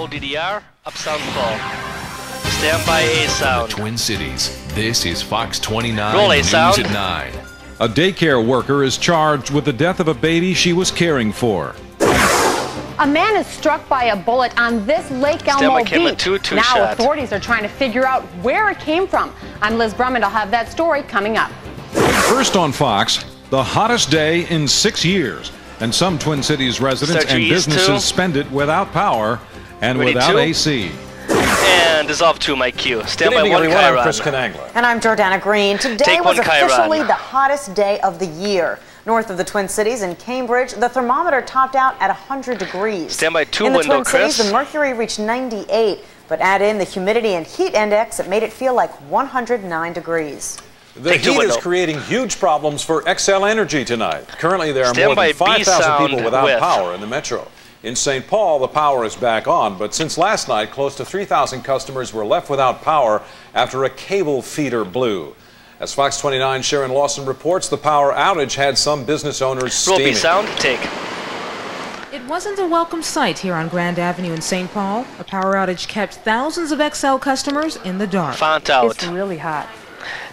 low DDR, up sound full. Stand by A sound. Twin Cities, this is FOX29 Roll A News sound. at 9. A daycare worker is charged with the death of a baby she was caring for. A man is struck by a bullet on this Lake Elmo beach. Now authorities are trying to figure out where it came from. I'm Liz Brummond. I'll have that story coming up. First on Fox, the hottest day in 6 years. And some Twin Cities residents and businesses spend it without power and without AC. And dissolve 2, my cue. Stand by 1, everyone. Chiron. I'm Chris Canangler. And I'm Jordana Green. Today was officially the hottest day of the year. North of the Twin Cities in Cambridge, the thermometer topped out at 100 degrees. Stand by 2, in the window, Twin Cities, the mercury reached 98, but add in the humidity and heat index, it made it feel like 109 degrees. The heat is creating huge problems for XL Energy tonight. Currently, there are more than 5,000 people without power in the metro. In St. Paul, the power is back on, but since last night, close to 3,000 customers were left without power after a cable feeder blew. As FOX29 Sharon Lawson reports, the power outage had some business owners steaming. Sound, take. It wasn't a welcome sight here on Grand Avenue in St. Paul. A power outage kept thousands of XL customers in the dark. Font out. It's really hot.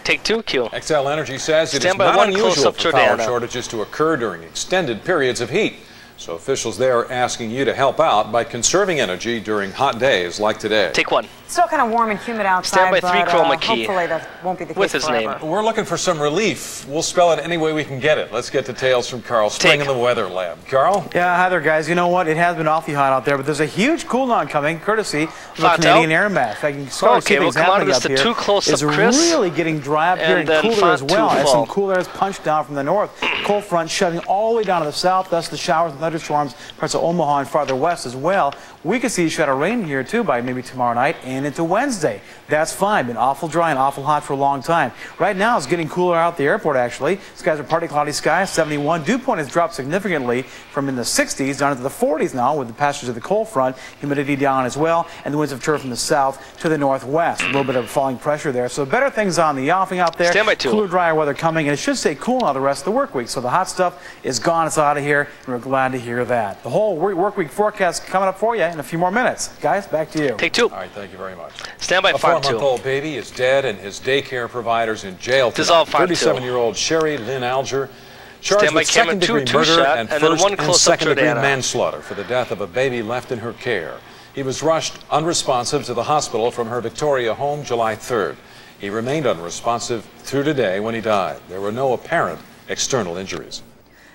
Take 2, Q. XL Energy says it is not unusual for power shortages to occur during extended periods of heat. So officials there are asking you to help out by conserving energy during hot days like today. Take 1. Still kind of warm and humid outside, Stand by 3, chroma key. Hopefully that won't be the case with his forever. name. We're looking for some relief. We'll spell it any way we can get it. Let's get details from Carl Spring in the Weather Lab. Carl? Yeah, hi there, guys. You know what? It has been awfully hot out there, but there's a huge cool down coming, courtesy of the Canadian Air Mass. I can start to see things happening up here. It's really getting dry up here and cooler as well. As some cool air is punched down from the north. Cold front shoving all the way down to the south, thus the showers and thunderstorms, parts of Omaha and farther west as well. We could see a shot of rain here too by maybe tomorrow night and into Wednesday. That's fine. Been awful dry and awful hot for a long time. Right now it's getting cooler out at the airport actually. Skies are partly cloudy skies, 71. Dew point has dropped significantly from in the 60s down into the 40s now with the passage of the cold front. Humidity down as well, and the winds have turned from the south to the northwest. A little bit of falling pressure there. So better things on the offing out there. Stand by 2. Cooler, drier weather coming, and it should stay cool now the rest of the work week. So the hot stuff is gone. It's out of here, and we're glad to hear that. The whole work week forecast coming up for you in a few more minutes. Guys, back to you. Take 2. All right, thank you very much. Stand by 2. A 4-month-old baby is dead and his daycare provider's in jail tonight. Dissolve 2. 37-year-old Sherry Lynn Alger charged with second-degree murder and then first one and second-degree manslaughter for the death of a baby left in her care. He was rushed unresponsive to the hospital from her Victoria home July 3rd. He remained unresponsive through today when he died. There were no apparent external injuries.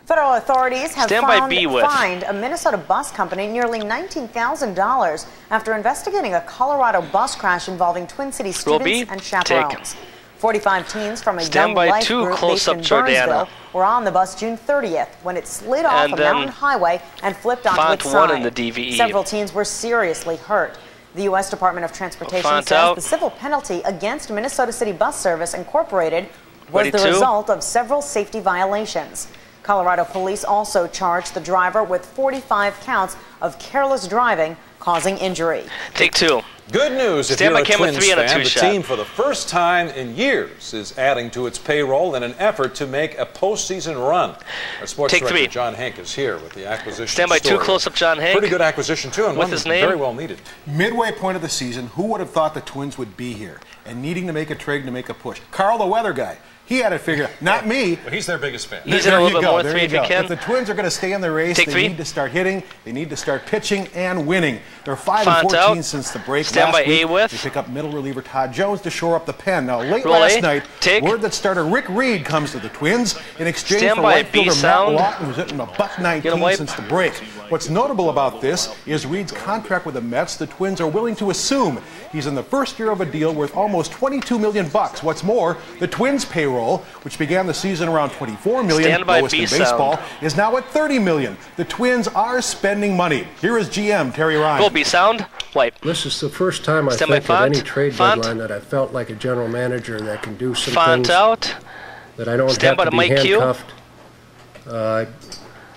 Federal authorities have fined a Minnesota bus company nearly $19,000 after investigating a Colorado bus crash involving Twin Cities students and chaperones. 45 teens from a young life group based in Burnsville were on the bus June 30th when it slid off a mountain highway and flipped onto its side. Several teens were seriously hurt. The U.S. Department of Transportation says the civil penalty against Minnesota City Bus Service Incorporated was the result of several safety violations. Colorado police also charged the driver with 45 counts of careless driving causing injury. Take 2. Good news if you're a Twins fan. The team for the first time in years is adding to its payroll in an effort to make a postseason run. Our sports director John Hank is here with the acquisition Stand by 2, close-up John Hank. Pretty good acquisition too, and with one his name. Very well needed. Midway point of the season, who would have thought the Twins would be here and needing to make a trade to make a push? Carl, the weather guy. He had it figured out, not me. But he's their biggest fan. He's in a little bit more than 3 if you can. If the Twins are going to stay in the race, they need to start hitting, they need to start pitching and winning. They're 5-14 since the break last week. They pick up middle reliever Todd Jones to shore up the pen. Now, late last night, word that starter Rick Reed comes to the Twins in exchange for right fielder Matt Lawton, who's hitting a .119 since the break. What's notable about this is Reed's contract with the Mets. The Twins are willing to assume he's in the first year of a deal worth almost $22 million. What's more, the Twins' payroll, which began the season around $24 million, lowest in baseball, is now at $30 million. The Twins are spending money. Here is GM Terry Ryan. Will be sound. Wipe. This is the first time I think at any trade deadline that I felt like a general manager that can do some things that I don't have to be handcuffed.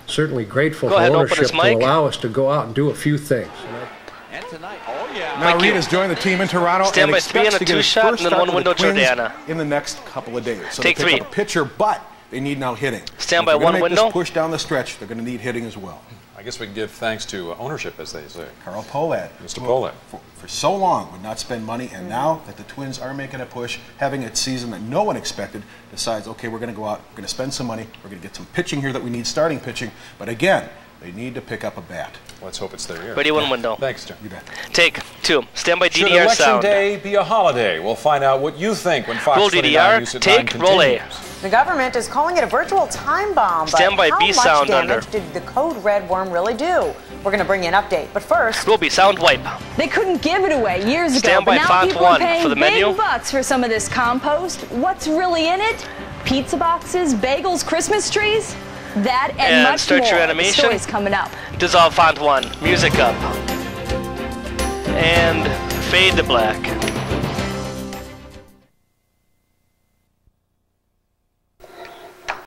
Certainly grateful for ownership to allow us to go out and do a few things. And tonight, now Reed has joined the team in Toronto and expects to get his first start with the Twins in the next couple of days. So they pick up a pitcher, but they need now hitting. Stand by 1 window. Push down the stretch. They're going to need hitting as well. I guess we can give thanks to ownership, as they say. Carl Pohlad. Mr. Pohlad. For so long would not spend money, and now that the Twins are making a push, having a season that no one expected, decides, okay, we're going to go out, we're going to spend some money, we're going to get some pitching here that we need, starting pitching, but again, they need to pick up a bat. Let's hope it's their year. Ready, one window. Thanks, John. You bet. Take 2. Stand by DDR Should Election sound. Day be a holiday? We'll find out what you think when Fox Roll 29 News DDR, take, roll A. The government is calling it a virtual time bomb, but Stand by how B much sound damage under. did the code red worm really do? We're going to bring you an update, but first... Roll B, sound wipe. They couldn't give it away years ago, Stand by but now font people are 1 paying for the menu. big bucks for some of this compost. What's really in it? Pizza boxes, bagels, Christmas trees? That and much start more. your animation. The story's coming up. Dissolve font 1. Music up. And fade to black.